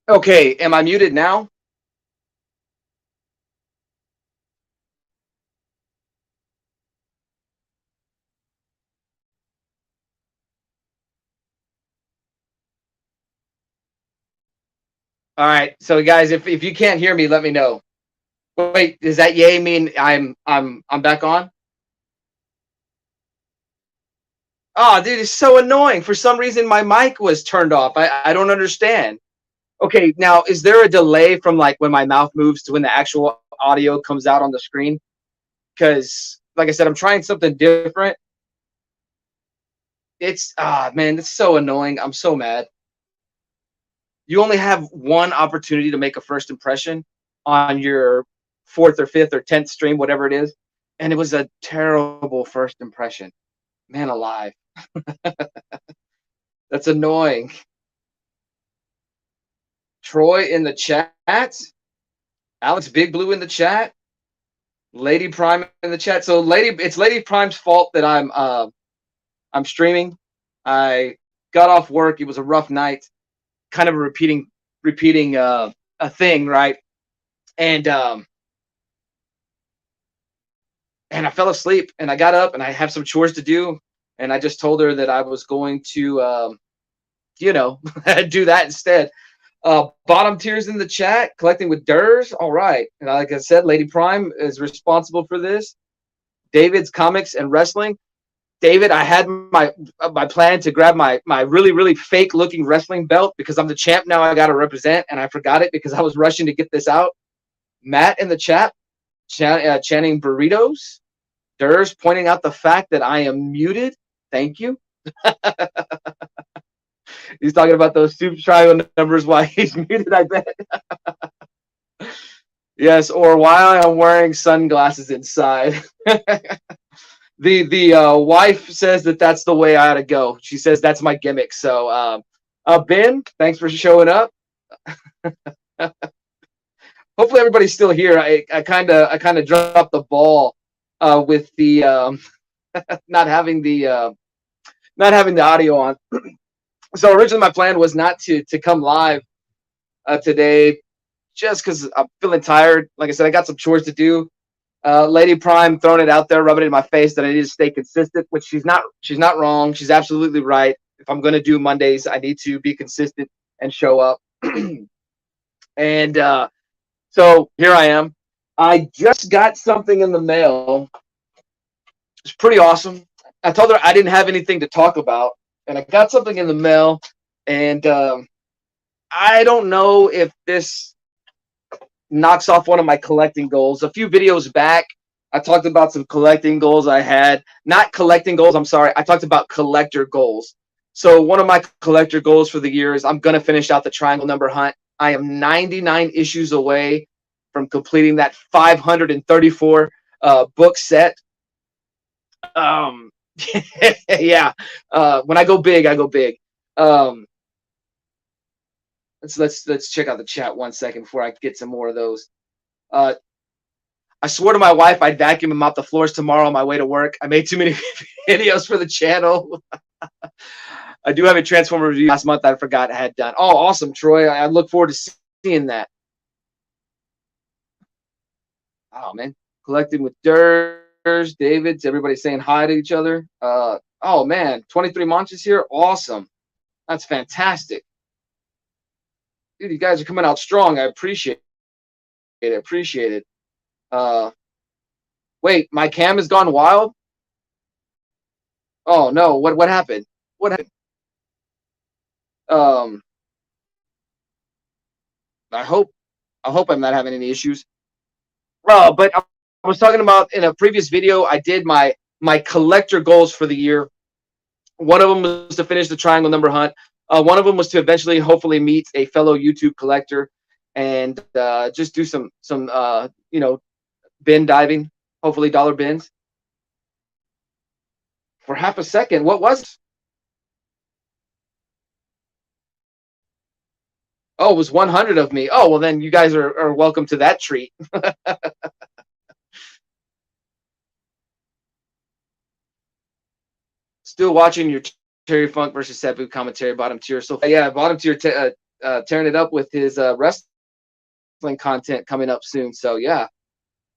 Okay, am I muted now? All right. So guys, if you can't hear me, let me know. Wait, does that yay mean I'm back on? Oh, dude, it's so annoying. For some reason my mic was turned off. I don't understand. Okay, now is there a delay from like when my mouth moves to when the actual audio comes out on the screen? Because like I said, I'm trying something different. It's man, it's so annoying. I'm so mad. You only have one opportunity to make a first impression on your fourth or fifth or 10th stream, whatever it is. And it was a terrible first impression. Man alive. That's annoying. Troy in the chat. Alex Big Blue in the chat. Lady Prime in the chat. So it's Lady Prime's fault that I'm streaming. I got off work. It was a rough night. Kind of a repeating a thing, right? And and I fell asleep and I got up and I have some chores to do. And I just told her that I was going to, you know, do that instead. Bottom tiers in the chat, collecting with Durs. All right. And like I said, Lady Prime is responsible for this. David's comics and wrestling. David, I had my plan to grab my really fake looking wrestling belt because I'm the champ now. I got to represent, and I forgot it because I was rushing to get this out. Matt in the chat, chanting burritos. Durs pointing out the fact that I am muted. Thank you. He's talking about those super triangle numbers while he's muted, I bet. Yes, or while I'm wearing sunglasses inside. The wife says that that's the way I ought to go. She says that's my gimmick. So, Ben, thanks for showing up. Hopefully everybody's still here. I kind of dropped the ball with the not having the audio on. So originally my plan was not to come live today, just because I'm feeling tired. Like I said, I got some chores to do. Lady Prime throwing it out there, rubbing it in my face that I need to stay consistent, which she's not wrong. She's absolutely right. If I'm going to do Mondays, I need to be consistent and show up. And so here I am. I just got something in the mail. It's pretty awesome. I told her I didn't have anything to talk about, and I got something in the mail, and I don't know if this knocks off one of my collecting goals. A few videos back, I talked about some collecting goals I had. Not collecting goals, I'm sorry. I talked about collector goals. So one of my collector goals for the year is I'm going to finish out the triangle number hunt. I am 99 issues away from completing that 534 book set. Yeah. When I go big, I go big. Let's check out the chat 1 second before I get some more of those. I swore to my wife I'd vacuum and mop the floors tomorrow on my way to work. I made too many videos for the channel. I do have a Transformer review last month I forgot I had done. Oh, awesome, Troy. I look forward to seeing that. Oh, man. Collecting with Durs, David's, everybody saying hi to each other. Oh, man. 23 Monches here. Awesome. That's fantastic. Dude, you guys are coming out strong. I appreciate it. Appreciate it. Wait, my cam has gone wild? Oh no, what happened? What happened? I hope I'm not having any issues. But I was talking about in a previous video, I did my collector goals for the year. One of them was to finish the triangle number hunt. One of them was to eventually, hopefully, meet a fellow YouTube collector and just do some bin diving, hopefully dollar bins. For half a second, what was it? Oh, it was 100 of me. Oh, well, then you guys are welcome to that treat. Still watching your Terry Funk versus Sabu commentary, bottom tier. So yeah, bottom tier tearing it up with his wrestling content coming up soon. So yeah, if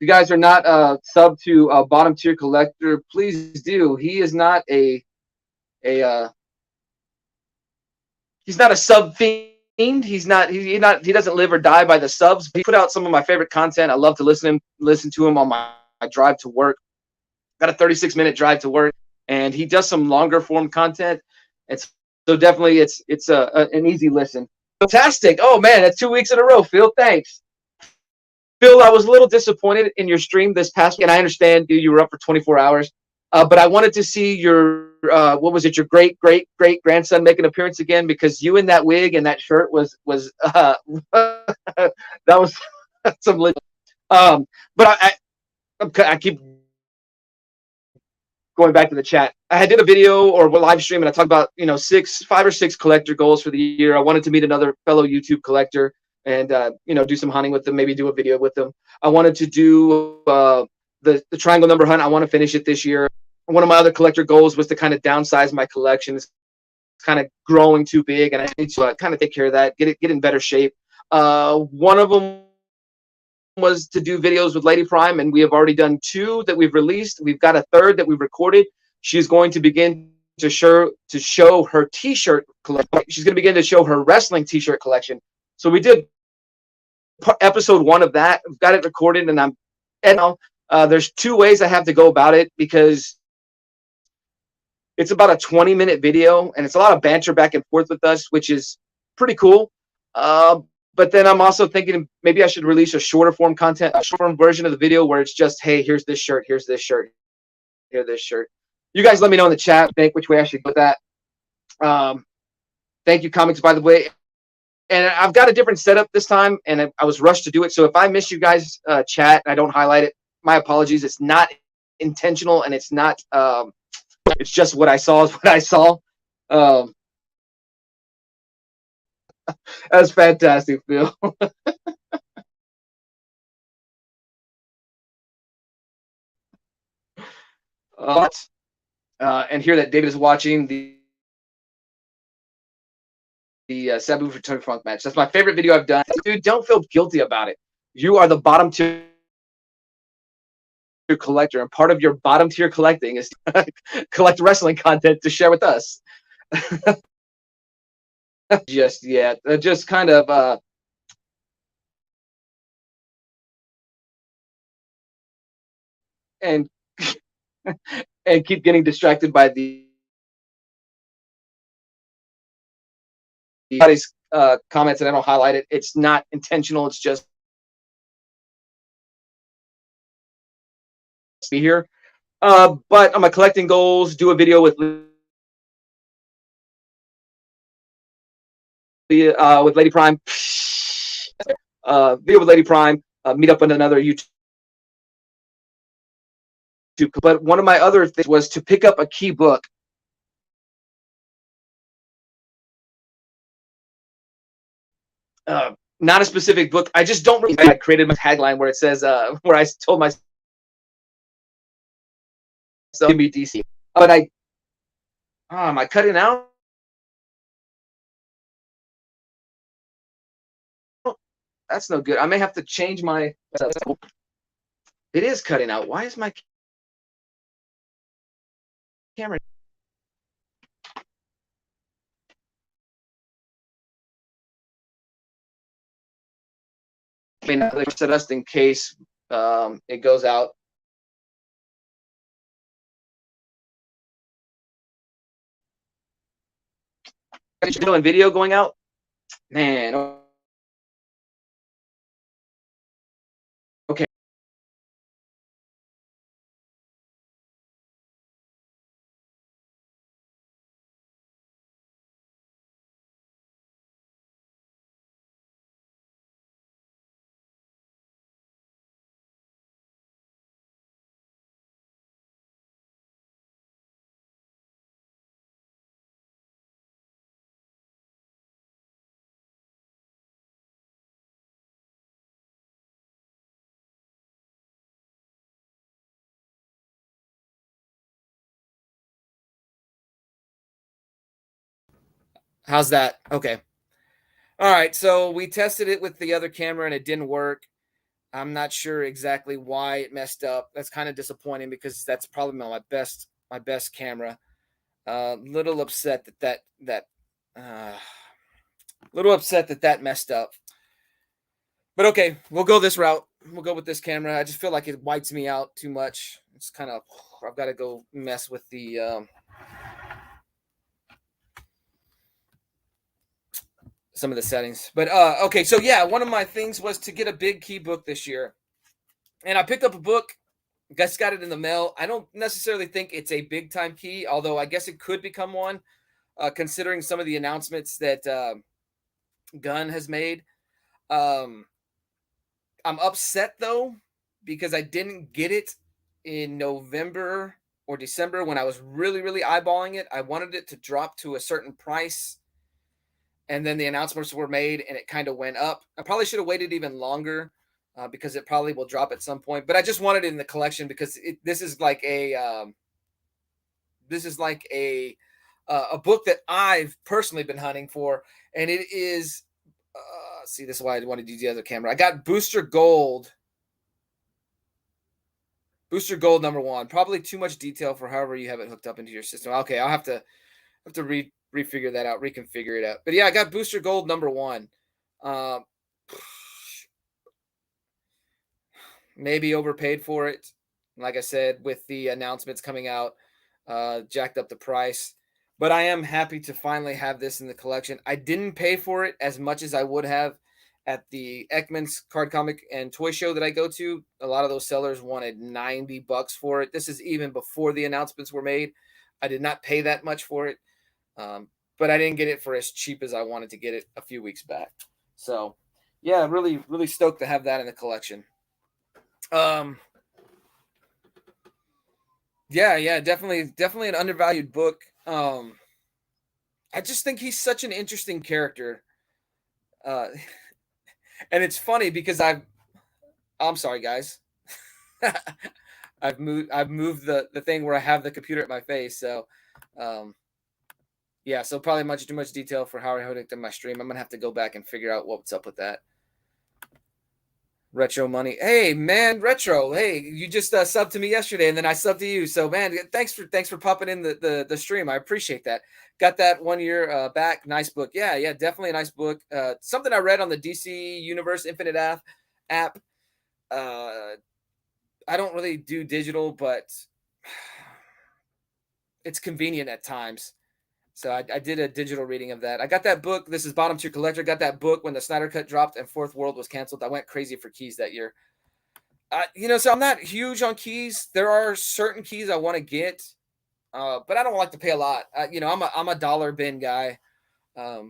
you guys are not sub to Bottom Tier Collector, please do. He is not a he's not a sub fiend. He doesn't live or die by the subs. He put out some of my favorite content. I love to listen to him on my drive to work. Got a 36-minute drive to work, and he does some longer form content. And so definitely it's an easy listen. Fantastic. Oh man, that's 2 weeks in a row. Phil, thanks. Phil, I was a little disappointed in your stream this past week, and I understand you were up for 24 hours. But I wanted to see your what was it? Your great grandson make an appearance again, because you in that wig and that shirt was that was some. But I keep going back to the chat. I did a video or a live stream, and I talked about 5 or 6 collector goals for the year. I wanted to meet another fellow YouTube collector and do some hunting with them, maybe do a video with them. I wanted to do the triangle number hunt. I want to finish it this year. One of my other collector goals was to kind of downsize my collection. It's kind of growing too big, and I need to kind of take care of that, get in better shape. One of them was to do videos with Lady Prime, and we have already done 2 that we've released. We've got a 3rd that we've recorded. She's going to begin to show her T-shirt collection. She's going to begin to show her wrestling T-shirt collection. So we did episode 1 of that. We've got it recorded, and there's 2 ways I have to go about it, because it's about a 20-minute video, and it's a lot of banter back and forth with us, which is pretty cool. But then I'm also thinking maybe I should release a shorter form version of the video where it's just, hey, here's this shirt, here's this shirt, here's this shirt. You guys let me know in the chat, think which way I should put that. Thank you, comics, by the way. And I've got a different setup this time, and I was rushed to do it. So if I miss you guys' chat and I don't highlight it, my apologies. It's not intentional, and it's not. It's just what I saw is what I saw. That's fantastic, Phil. And here that David is watching the Sabu for Tony Funk match. That's my favorite video I've done. Dude, don't feel guilty about it. You are the bottom tier collector, and part of your bottom tier collecting is to collect wrestling content to share with us. Just yet. Just kind of and and keep getting distracted by the comments, and I don't highlight it. It's not intentional. It's just be here. But on my collecting goals, do a video with Lady Prime. Video with Lady Prime. Meet up on another YouTube. But one of my other things was to pick up a key book. Not a specific book. I just don't really. I created my tagline where it says, where I told myself, give me DC. But am I cutting out? That's no good. I may have to change my. It is cutting out. Why is my camera? I mean, they set us in case it goes out. And video going out, man. Okay. How's that? Okay. All right, so we tested it with the other camera and it didn't work. I'm not sure exactly why it messed up. That's kind of disappointing because that's probably my best camera. Little upset uh, little upset that messed up. But okay, we'll go this route. We'll go with this camera. I just feel like it whites me out too much. It's kind of I've got to go mess with the some of the settings. But okay, so yeah, one of my things was to get a big key book this year, and I picked up a book. Guess got it in the mail. I don't necessarily think it's a big time key, although I guess it could become one, considering some of the announcements that Gunn has made. Um, I'm upset though because I didn't get it in November or December when I was really, really eyeballing it. I wanted it to drop to a certain price, and then the announcements were made, and it kind of went up. I probably should have waited even longer because it probably will drop at some point. But I just wanted it in the collection because this is like a book that I've personally been hunting for, and it is. See, this is why I wanted to use the other camera. I got Booster Gold number one. Probably too much detail for however you have it hooked up into your system. Okay, I'll have to refigure that out, reconfigure it out. But yeah, I got Booster Gold number one. Uh, maybe overpaid for it. Like I said, with the announcements coming out, jacked up the price. But I am happy to finally have this in the collection. I didn't pay for it as much as I would have at the Ekman's card comic and toy show that I go to. A lot of those sellers wanted $90 for it. This is even before the announcements were made. I did not pay that much for it, but I didn't get it for as cheap as I wanted to get it a few weeks back. So, yeah, really, really stoked to have that in the collection. Yeah, definitely an undervalued book. I just think he's such an interesting character. Uh, and it's funny because I'm sorry, guys. I've moved the thing where I have the computer at my face. So, um, yeah. So probably much too much detail for how I hooked in my stream. I'm gonna have to go back and figure out what's up with that. Retro money. Hey man, retro. Hey, you just subbed to me yesterday, and then I subbed to you. So man, thanks for popping in the stream. I appreciate that. Got that 1 year back. Nice book. Yeah, definitely a nice book. Something I read on the DC Universe Infinite app. Uh, I don't really do digital, but it's convenient at times. So I did a digital reading of that. I got that book. This is Bottom Tier Collector. Got that book when the Snyder Cut dropped and Fourth World was canceled. I went crazy for keys that year. So I'm not huge on keys. There are certain keys I want to get, but I don't like to pay a lot. I'm a dollar bin guy. Now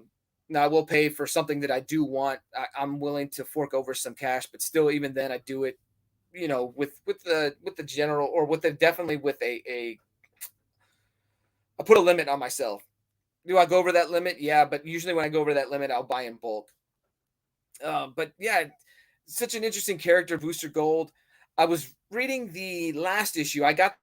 I will pay for something that I do want. I'm willing to fork over some cash, but still, even then, I do it. With the general or with the definitely with a I put a limit on myself. Do I go over that limit? Yeah, but usually when I go over that limit, I'll buy in bulk. But yeah, such an interesting character, Booster Gold. I was reading the last issue. I got